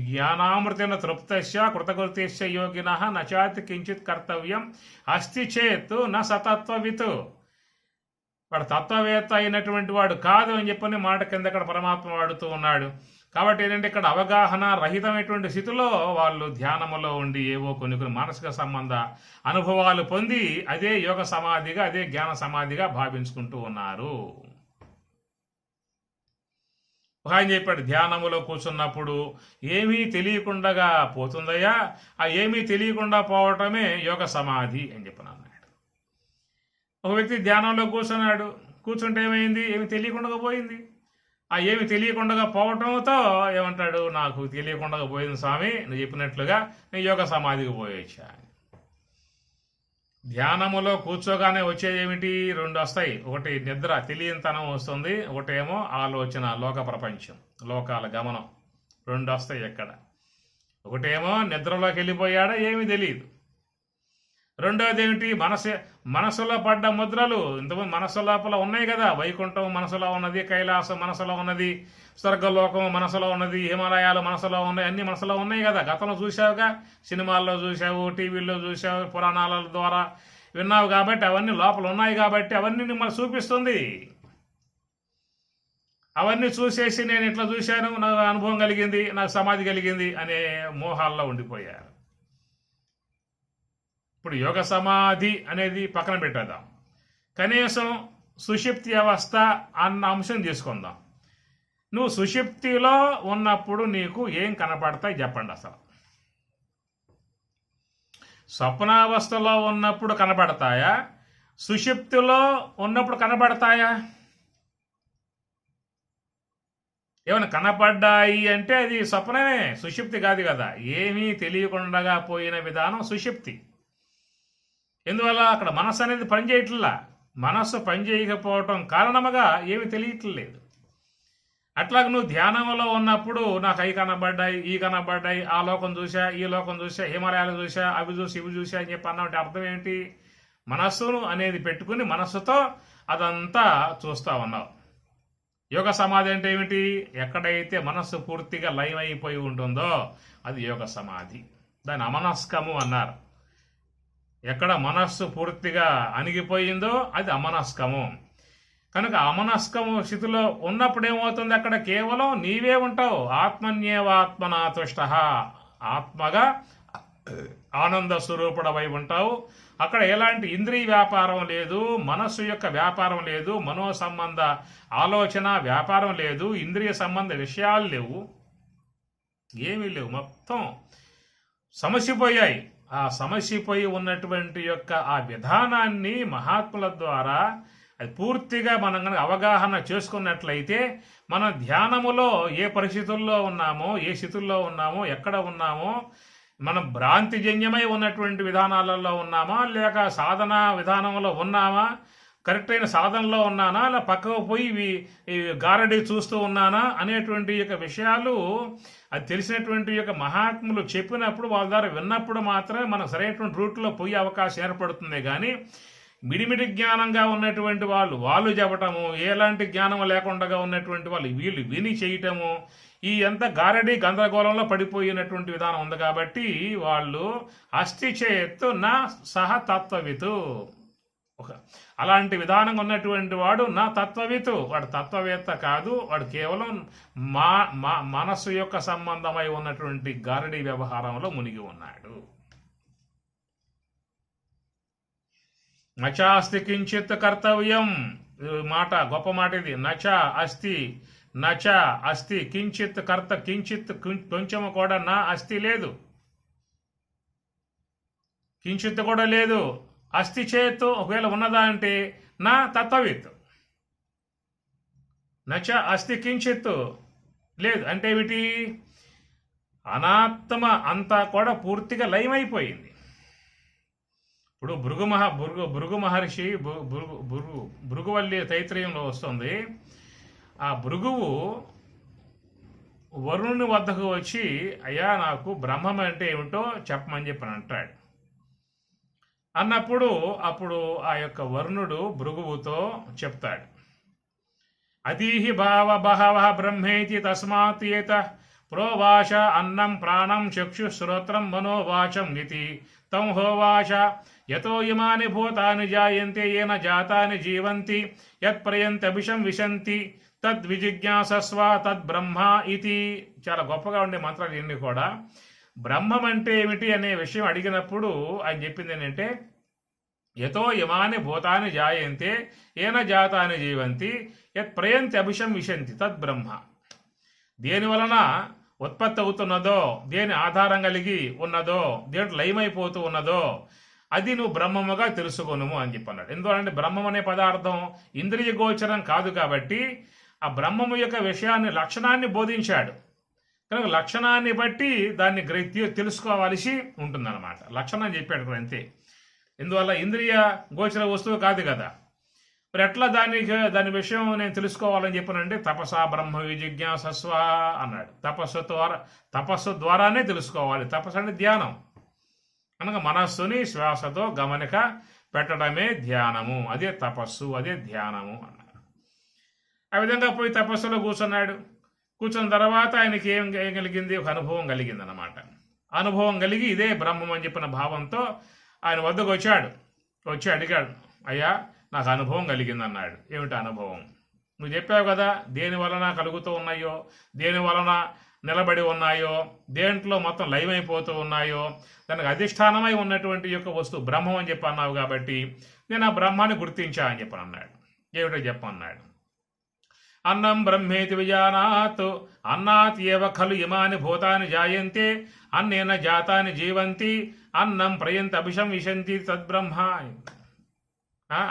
జ్ఞానామృతేన తృప్తస్య కృతకృత్యస్య యోగినః నచాతి కించిత్ కర్తవ్యం అస్తి చేత్ న సతత్వవిత్. వాడు తత్వవేత్త అయినటువంటి వాడు కాదు అని చెప్పని మాట కింద ఇక్కడ పరమాత్మ వాడుతూ ఉన్నాడు. కాబట్టి ఏంటంటే ఇక్కడ అవగాహన రహితమైనటువంటి స్థితిలో వాళ్ళు ధ్యానములో ఉండి ఏవో కొన్ని మానసిక సంబంధ అనుభవాలు పొంది అదే యోగ సమాధిగా, అదే జ్ఞాన సమాధిగా భావించుకుంటూ ఉన్నారు. ఆయన చెప్పాడు, ధ్యానములో కూర్చున్నప్పుడు ఏమీ తెలియకుండా పోతుందయ్యా, ఆ ఏమీ తెలియకుండా పోవటమే యోగ సమాధి అని చెప్పిన అన్నాడు. ఒక వ్యక్తి ధ్యానంలో కూర్చుంటే ఏమైంది? ఏమి తెలియకుండా పోయింది. ఆ ఏమి తెలియకుండా పోవటంతో ఏమంటాడు, నాకు తెలియకుండా పోయింది స్వామి, నువ్వు చెప్పినట్లుగా నేను యోగ సమాధికి పోయొచ్చా. ధ్యానములో కూర్చోగానే వచ్చేది ఏమిటి? రెండు వస్తాయి. ఒకటి నిద్ర, తెలియనితనం వస్తుంది. ఒకటేమో ఆలోచన, లోక ప్రపంచం, లోకాల గమనం. రెండు వస్తాయి ఎక్కడ. ఒకటేమో నిద్రలోకి వెళ్ళిపోయాడా ఏమీ తెలియదు. రెండవది ఏమిటి? మనసులో పడ్డ ముద్రలు ఇంతకుముందు మనసు లోపల ఉన్నాయి కదా. వైకుంఠం మనసులో ఉన్నది, కైలాసం మనసులో ఉన్నది, స్వర్గలోకం మనసులో ఉన్నది, హిమాలయాలు మనసులో ఉన్నాయి, అన్ని మనసులో ఉన్నాయి కదా. గతంలో చూసావుగా, సినిమాల్లో చూసావు, టీవీల్లో చూసావు, పురాణాల ద్వారా విన్నావు కాబట్టి అవన్నీ లోపల ఉన్నాయి కాబట్టి అవన్నీ మనకు చూపిస్తుంది. అవన్నీ చూసేసి నేను ఇట్లా చూశాను, నాకు అనుభవం కలిగింది, నాకు సమాధి కలిగింది అనే మోహాల్లో ఉండిపోయారు. ఇప్పుడు యోగ సమాధి అనేది పక్కన పెట్టేద్దాం. కనీసం సుషుప్తి అవస్థ అన్న అంశం తీసుకుందాం. నువ్వు సుషుప్తిలో ఉన్నప్పుడు నీకు ఏం కనపడతాయి చెప్పండి. అసలు స్వప్నావస్థలో ఉన్నప్పుడు కనపడతాయా? సుషుప్తిలో ఉన్నప్పుడు కనపడతాయా? ఏమైనా కనపడ్డాయి అంటే అది స్వప్నమే, సుషుప్తి కాదు కదా. ఏమీ తెలియకుండా పోయిన విధానం సుషుప్తి. ఎందువల్ల అక్కడ మనస్సు అనేది పనిచేయట్లా. మనస్సు పనిచేయకపోవటం కారణముగా ఏమి తెలియట్లేదు. అట్లాగ నువ్వు ధ్యానంలో ఉన్నప్పుడు నాకు అవి కనబడ్డాయి, ఈ కనబడ్డాయి, ఆ లోకం చూసా, ఈ లోకం చూసా, హిమాలయాలు చూసా, అవి చూసి ఇవి చూసా అని చెప్పి అన్నామంటే అర్థం ఏంటి? మనస్సును అనేది పెట్టుకుని మనస్సుతో అదంతా చూస్తా ఉన్నావు. యోగ సమాధి అంటే ఏమిటి? ఎక్కడైతే మనస్సు పూర్తిగా లయం అయిపోయి ఉంటుందో అది యోగ సమాధి. దాని అమనస్కము అన్నారు. ఎక్కడ మనస్సు పూర్తిగా అణిగిపోయిందో అది అమనస్కము. కనుక అమనస్కము స్థితిలో ఉన్నప్పుడు ఏమవుతుంది? అక్కడ కేవలం నీవే ఉంటావు. ఆత్మన్యేవాత్మనాతుష్ట, ఆత్మగా ఆనంద స్వరూపుడవై ఉంటావు. అక్కడ ఎలాంటి ఇంద్రియ వ్యాపారం లేదు, మనస్సు యొక్క వ్యాపారం లేదు, మనో సంబంధ ఆలోచన వ్యాపారం లేదు, ఇంద్రియ సంబంధ విషయాలు లేవు, ఏమీ లేవు. మొత్తం సమసిపోయాయి. ఆ సమసిపోయి ఉన్నటువంటి యొక్క ఆ విధానాన్ని మహాత్ముల ద్వారా అది పూర్తిగా మనం కనుక అవగాహన చేసుకున్నట్లయితే మనం ధ్యానములో ఏ పరిస్థితుల్లో ఉన్నామో, ఏ స్థితుల్లో ఉన్నామో, ఎక్కడ ఉన్నామో, మనం భ్రాంతిజన్యమై ఉన్నటువంటి విధానాలలో ఉన్నామా, లేక సాధన విధానంలో ఉన్నామా, కరెక్ట్ అయిన సాధనలో ఉన్నానా, అలా పక్కకు పోయి గారడి చూస్తూ ఉన్నానా అనేటువంటి యొక్క విషయాలు అది తెలిసినటువంటి యొక్క మహాత్ములు చెప్పినప్పుడు వాళ్ళ ద్వారా విన్నప్పుడు మాత్రమే మనం సరైనటువంటి రూట్లో పోయే అవకాశం ఏర్పడుతుంది. కానీ మిడిమిడి జ్ఞానంగా ఉన్నటువంటి వాళ్ళు చెప్పటము, ఎలాంటి జ్ఞానం లేకుండా ఉన్నటువంటి వాళ్ళు వీళ్ళు విని చేయటము, ఈ ఎంత గారడి గందరగోళంలో పడిపోయినటువంటి విధానం ఉంది. కాబట్టి వాళ్ళు అస్థి చేత్తు నా సహ తత్వవితు, అలాంటి విధానంగా ఉన్నటువంటి వాడు నా తత్వవితు, వాడు తత్వవేత్త కాదు, వాడు కేవలం మనస్సు యొక్క సంబంధమై ఉన్నటువంటి గారడి వ్యవహారంలో మునిగి ఉన్నాడు. నచాస్తి కించిత్ కర్తవ్యం మాట, గొప్ప మాట ఇది. నచ అస్తి కించిత్ కించిత్ కొంచెము కూడా నా అస్తి లేదు, కించిత్ కూడా లేదు. అస్థి చేత్తు ఒకవేళ ఉన్నదా అంటే నా తత్వవిత్. నచ అస్థి కించిత్తు లేదు అంటే ఏమిటి? అనాత్మ అంతా కూడా పూర్తిగా లయమైపోయింది. ఇప్పుడు భృగు మహర్షి భృగువల్లి తైత్రయంలో వస్తుంది. ఆ భృగువు వరుణుని వద్దకు వచ్చి అయ్యా నాకు బ్రహ్మం అంటే ఏమిటో చెప్పమని చెప్పి అంటాడు. అన్నప్పుడు అప్పుడు ఆ యొక్క వరుణుడు భృగువుతో చెప్తాడు, అతీహి భావ బహవ బ్రహ్మేతి తస్మాత్ ఏత ప్రోవాచ అన్నం ప్రాణం చక్షు శ్రోత్రం మనోవాచం ఇతి తం హోవాచ యతో ఇమాని భూతాని జాయంతే ఏన జాతాని జీవంతి యత్ప్రయంతభిషం విశంతి తద్విజిజ్ఞాసస్వ తద్బ్రహ్మ ఇది. చాలా గొప్పగా ఉండే మంత్రాలు ఇన్ని కూడా. బ్రహ్మం అంటే ఏమిటి అనే విషయం అడిగినప్పుడు ఆయన చెప్పింది ఏంటంటే, యతో ఇమాని భూతాని జాయంతే ఏన జాతాని జీవంతి యత్ ప్రయంతి అభిషం విశంతి తద్బ్రహ్మ. దేని వలన ఉత్పత్తి అవుతున్నదో, దేని ఆధారం కలిగి ఉన్నదో, దేంట్లో లయమైపోతూ ఉన్నదో అది నువ్వు బ్రహ్మముగా తెలుసుకొనుము అని చెప్పన్నాడు. ఎందుకంటే బ్రహ్మం అనే పదార్థం ఇంద్రియ గోచరం కాదు కాబట్టి ఆ బ్రహ్మము యొక్క విషయాన్ని, లక్షణాన్ని బోధించాడు కనుక లక్షణాన్ని బట్టి దాన్ని తెలుసుకోవాల్సి ఉంటుందన్నమాట. లక్షణం చెప్పాడు కూడా అంతే. ఎందువల్ల ఇంద్రియ గోచర వస్తువు కాదు కదా. మరి ఎట్లా దాని విషయం నేను తెలుసుకోవాలని చెప్పానంటే తపసా బ్రహ్మ విజిజ్ఞాసస్వ అన్నాడు. తపస్సు ద్వారానే తెలుసుకోవాలి. తపస్సు అంటే ధ్యానం కనుక మనస్సుని శ్వాసతో గమనిక పెట్టడమే ధ్యానము, అదే తపస్సు, అదే ధ్యానము అన్నాడు. ఆ విధంగా పోయి తపస్సులో కూర్చున్నాడు. కూర్చున్న తర్వాత ఆయనకి ఏం కలిగింది, ఒక అనుభవం కలిగింది అన్నమాట. అనుభవం కలిగి ఇదే బ్రహ్మం అని చెప్పిన భావంతో ఆయన వద్దకు వచ్చి అడిగాడు, అయ్యా నాకు అనుభవం కలిగింది అన్నాడు. ఏమిటి అనుభవం? నువ్వు చెప్పావు కదా దేని వలన కలుగుతూ ఉన్నాయో, దేని వలన నిలబడి ఉన్నాయో, దేంట్లో మొత్తం లయమైపోతూ ఉన్నాయో, దానికి అధిష్టానమై ఉన్నటువంటి యొక్క వస్తువు బ్రహ్మం అని చెప్పి అన్నావు కాబట్టి నేను ఆ బ్రహ్మాన్ని గుర్తించా అని చెప్పి అన్నాడు. ఏమిటో చెప్పన్నాడు. అన్నం బ్రహ్మేతి విజానాత్ అన్నాత్ ఏవ ఖలు ఇమాని భూతాని జాయంతే అన్నేన జాతాని జీవంతి అన్నం ప్రయంత అభిషం విశంతి తద్బ్రహ్మ.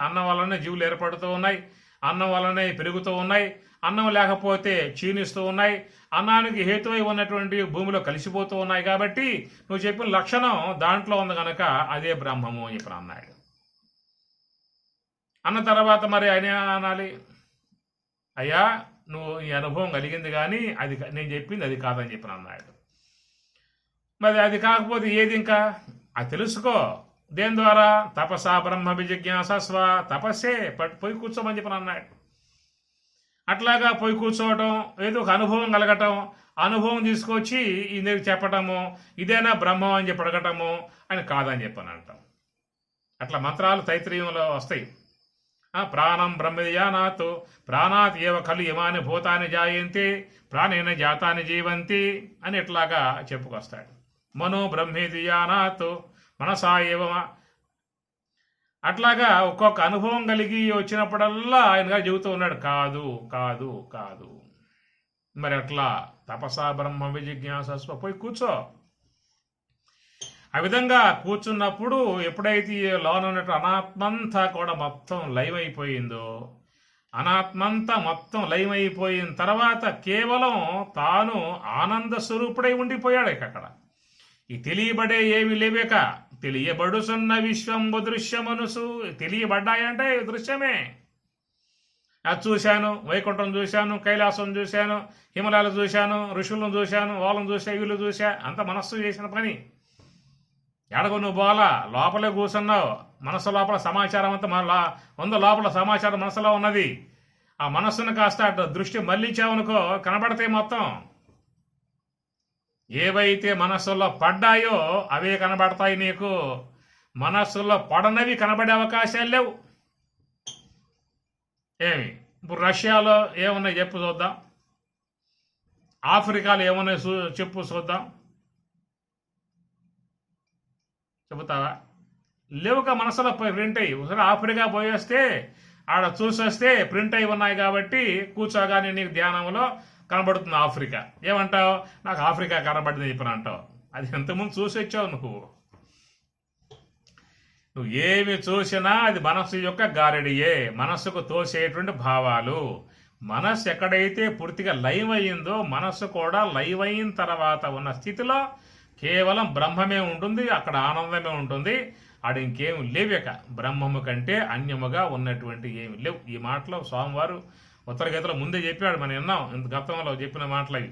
అన్నం వల్లనే జీవులు ఏర్పడుతూ ఉన్నాయి, అన్నం వల్లనే పెరుగుతూ ఉన్నాయి, అన్నం లేకపోతే క్షీణిస్తూ ఉన్నాయి, అన్నానికి హేతువై ఉన్నటువంటి భూమిలో కలిసిపోతూ ఉన్నాయి. కాబట్టి నువ్వు చెప్పిన లక్షణం దాంట్లో ఉంది కనుక అదే బ్రహ్మము అని చెప్పి అన్నాడు. అన్న తర్వాత మరి ఆయన అనాలి, అయ్యా నువ్వు ఈ అనుభవం కలిగింది కానీ అది నేను చెప్పింది అది కాదని చెప్పిన అన్నాడు. మరి అది కాకపోతే ఏది ఇంకా అది తెలుసుకో. దేని ద్వారా? తపసా బ్రహ్మ విజిజ్ఞాసస్వ, తపస్సే పోయి కూర్చోమని చెప్పిన అన్నాడు. అట్లాగా పోయి కూర్చోవటం, ఏదో ఒక అనుభవం కలగటం, అనుభవం తీసుకొచ్చి ఇది చెప్పటము, ఇదేనా బ్రహ్మం అని చెప్పి అడగటము అని కాదని చెప్పని అంటాం. అట్లా మంత్రాలు తైత్రీయంలో వస్తాయి. ప్రాణం బ్రహ్మజానాత్ ప్రాణాత్ ఏవ ఖలు ఇమాని భూతాని జాయంతే ప్రాణేన జాతాని జీవంతి అని ఇట్లాగా చెప్పుకొస్తాడు. మనో బ్రహ్మేదియానాత్ మనసా ఏవ. అట్లాగా ఒక్కొక్క అనుభవం కలిగి వచ్చినప్పుడల్లా ఆయనగా చెబుతూ ఉన్నాడు, కాదు కాదు కాదు. మరి అట్లా తపసా బ్రహ్మ విజిజ్ఞాసస్వ, పోయి కూర్చో. ఆ విధంగా కూర్చున్నప్పుడు ఎప్పుడైతే లోన ఉన్నట్టు అనాత్మంతా కూడా మొత్తం లైవ్ అయిపోయిందో, అనాత్మంతా మొత్తం లైవ్ అయిపోయిన తర్వాత కేవలం తాను ఆనంద స్వరూపుడై ఉండిపోయాడు. అక్కడ ఈ తెలియబడే ఏమి లేవేక తెలియబడుసున్న విశ్వంబు దృశ్యమనుసు. తెలియబడ్డాయంటే దృశ్యమే. అది చూశాను, వైకుంఠం చూశాను, కైలాసం చూశాను, హిమలాలు చూశాను, ఋషులను చూశాను, వాళ్ళను చూసా, వీళ్ళు చూసా, అంత మనస్సు చేసిన పని. ఎడగ నువ్వు పోలా, లోపలే కూర్చున్నావు. మనసు లోపల సమాచారం అంతా లోపల సమాచారం మనసులో ఉన్నది. ఆ మనస్సును కాస్త దృష్టి మళ్లించావనుకో కనబడతాయి మొత్తం. ఏవైతే మనస్సులో పడ్డాయో అవే కనబడతాయి నీకు. మనస్సులో పడనవి కనబడే అవకాశాలు లేవు. ఏమి ఇప్పుడు రష్యాలో ఏమున్నాయి చెప్పు చూద్దాం, ఆఫ్రికాలో ఏమున్నాయి చెప్పు చూద్దాం, చెబుతావా? లేవుగా. మనసులో ప్రింట్ అయ్యి ఒకసారి ఆఫ్రికా పోయేస్తే ఆడ చూసొస్తే ప్రింట్ అయి ఉన్నాయి కాబట్టి కూర్చోగానే నీకు ధ్యానంలో కనబడుతుంది ఆఫ్రికా. ఏమంటావు? నాకు ఆఫ్రికా కనబడింది చెప్పిన అంటావు. అది ఎంతమంది చూసి వచ్చావు నువ్వు ఏమి చూసినా అది మనస్సు యొక్క గారడియే, మనస్సుకు తోసేటువంటి భావాలు. మనస్సు ఎక్కడైతే పూర్తిగా లైవ్ అయ్యిందో, మనస్సు కూడా లైవ్ అయిన తర్వాత ఉన్న స్థితిలో కేవలం బ్రహ్మమే ఉంటుంది, అక్కడ ఆనందమే ఉంటుంది. ఆడు ఇంకేమి లేవేక. బ్రహ్మము కంటే అన్యముగా ఉన్నటువంటి ఏమి లేవు. ఈ మాటలో స్వామివారు ఉత్తర గీతలో ముందే చెప్పాడు, మనం విన్నాం. గతంలో చెప్పిన మాటలు అవి.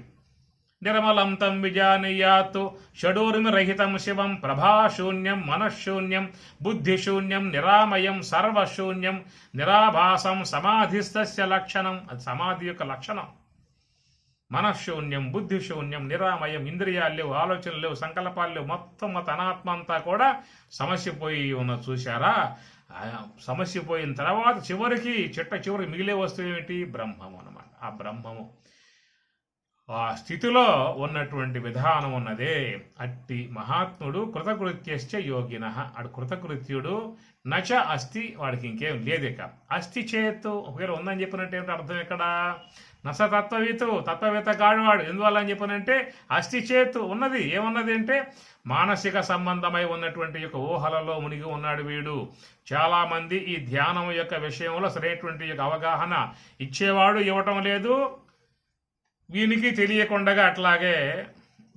నిర్మలం తం విజానీయాత్ షడూర్మిరహితం శివం ప్రభాశూన్యం మనఃశూన్యం బుద్ధిశూన్యం నిరామయం సర్వశూన్యం నిరాభాసం సమాధిస్తస్య లక్షణం. అది సమాధి యొక్క లక్షణం. మనఃశూన్యం బుద్ధిశూన్యం నిరామయం, ఇంద్రియాలు లేవు, ఆలోచనలు లేవు, సంకల్పాలు లేవు, మొత్తం అనాత్మ అంతా కూడా సమస్యపోయి ఉన్న చూశారా. సమస్యపోయిన తర్వాత చివరికి చివరికి మిగిలే వస్తువు ఏమిటి? బ్రహ్మము అన్నమాట. ఆ బ్రహ్మము ఆ స్థితిలో ఉన్నటువంటి విధానం ఉన్నదే. అట్టి మహాత్ముడు కృతకృత్యశ్చ యోగిన. అడు కృతకృత్యుడు. నచ అస్థి, వాడికి ఇంకేం లేదిక. అస్థి చేత్తు ఒకవేళ ఉందని చెప్పినట్టు ఏమిటి అర్థం ఇక్కడ? నస తత్వవేత్త కాడువాడు. ఎందువల్ల అని చెప్పనంటే అస్థి చేత్తు ఉన్నది. ఏమున్నది అంటే మానసిక సంబంధమై ఉన్నటువంటి యొక్క ఊహలలో మునిగి ఉన్నాడు వీడు. చాలా మంది ఈ ధ్యానం యొక్క విషయంలో సరైనటువంటి యొక్క అవగాహన ఇచ్చేవాడు ఇవ్వటం లేదు. వీనికి తెలియకుండగా అట్లాగే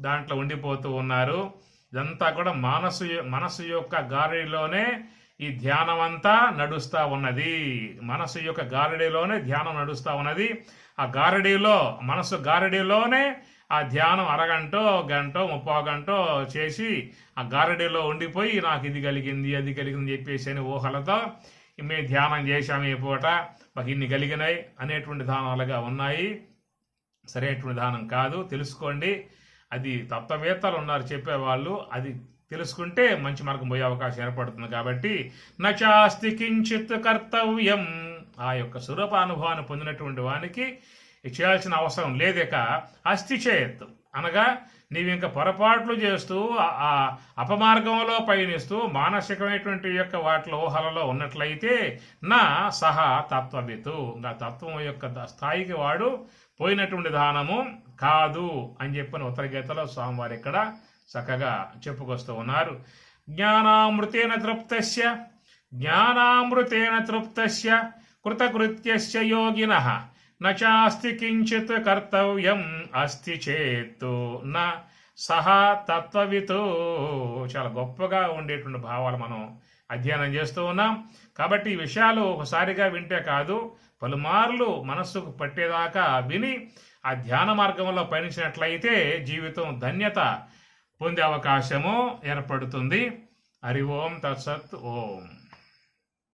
దాంట్లో ఉండిపోతూ ఉన్నారు. ఇదంతా కూడా మనసు యొక్క గారడిలోనే ఈ ధ్యానం అంతా నడుస్తూ ఉన్నది. మనసు యొక్క గారడిలోనే ధ్యానం నడుస్తూ ఉన్నది. ఆ గారడిలో, మనసు గారడిలోనే ఆ ధ్యానం అరగంటో గంటో 30 గంటో చేసి ఆ గారడిలో ఉండిపోయి నాకు ఇది కలిగింది అది కలిగింది చెప్పేసి అని ఊహలతో మేము ధ్యానం చేశాము ఈ పూట, మాకు ఇన్ని కలిగినాయి అనేటువంటి ధానాలుగా ఉన్నాయి. సరైనటువంటి విధానం కాదు. తెలుసుకోండి. అది తత్వవేత్తలు ఉన్నారు చెప్పేవాళ్ళు. అది తెలుసుకుంటే మంచి మార్గం పోయే అవకాశం ఏర్పడుతుంది. కాబట్టి నచాస్తి కించిత్ కర్తవ్యం. ఆ యొక్క స్వరూపానుభవాన్ని పొందినటువంటి వానికి చేయాల్సిన అవసరం లేదిక. అస్థి చేయత్తు అనగా నీవు ఇంకా పొరపాట్లు చేస్తూ ఆ అపమార్గంలో పయనిస్తూ మానసికమైనటువంటి యొక్క వాటిలో ఊహలలో ఉన్నట్లయితే నా సహా తత్వవితు, నా తత్వం యొక్క స్థాయికి వాడు పోయినటువంటి దానము కాదు అని చెప్పిన ఉత్తర గీతలో స్వామివారు ఇక్కడ చక్కగా చెప్పుకొస్తూ ఉన్నారు. జ్ఞానామృతేన తృప్తస్య కృతకృత్యస్య యోగినః నచాస్తి కించిత్ కర్తవ్యం అస్తి చేత్తు న సహా తత్వవితు. చాలా గొప్పగా ఉండేటువంటి భావాలు మనం అధ్యయనం చేస్తూ ఉన్నాం. కాబట్టి ఈ విషయాలు ఒకసారిగా వింటే కాదు, పలుమార్లు మనస్సుకు పట్టేదాకా విని ఆ ధ్యాన మార్గంలో పయనించినట్లయితే జీవితం ధన్యత పొందే అవకాశము ఏర్పడుతుంది. హరి ఓం తత్సత్ ఓం.